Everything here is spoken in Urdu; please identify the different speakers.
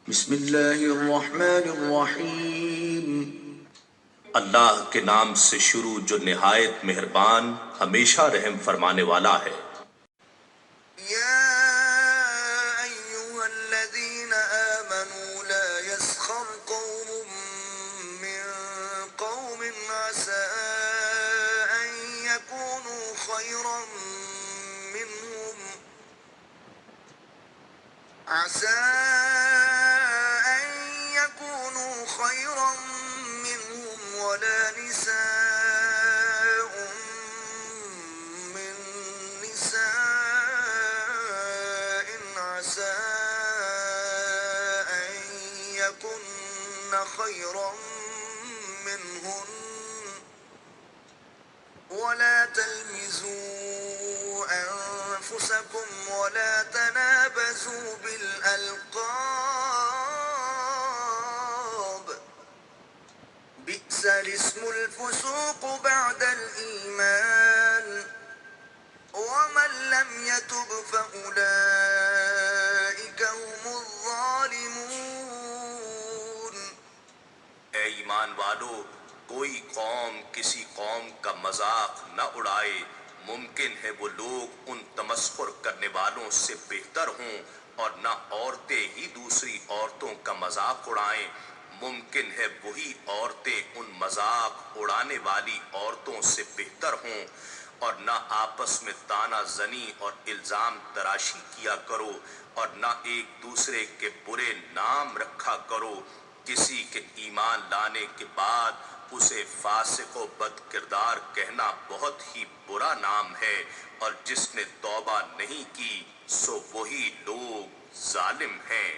Speaker 1: بسم اللہ الرحمن الرحیم۔
Speaker 2: اللہ کے نام سے شروع جو نہایت مہربان ہمیشہ رحم فرمانے والا ہے۔
Speaker 3: یا ایہا الذین آمنوا لا یسخر قوم من قوم عسى ان یکونوا خیرا منهم ولا نساء من نساء عسى أن يكن خيرا منهن ولا تلمزوا أنفسكم ولا تنابزوا بالألقاب بئس الاسم الفسوق بعد الإيمان ومن لم يتب فأولئك هم الظالمون۔
Speaker 2: اے ایمان والو، کوئی قوم کسی قوم کا مذاق نہ اڑائے۔ ممکن ہے وہ لوگ ان تمسخر کرنے والوں سے بہتر ہوں، اور نہ عورتیں ہی دوسری عورتوں کا مذاق اڑائیں۔ ممکن ہے وہی عورتیں ان مذاق اڑانے والی عورتوں سے بہتر ہوں، اور نہ آپس میں طعنہ زنی اور الزام تراشی کیا کرو، اور نہ ایک دوسرے کے برے نام رکھا کرو۔ کسی کے ایمان لانے کے بعد اسے فاسق و بد کردار کہنا بہت ہی برا نام ہے، اور جس نے توبہ نہیں کی سو وہی لوگ ظالم ہیں۔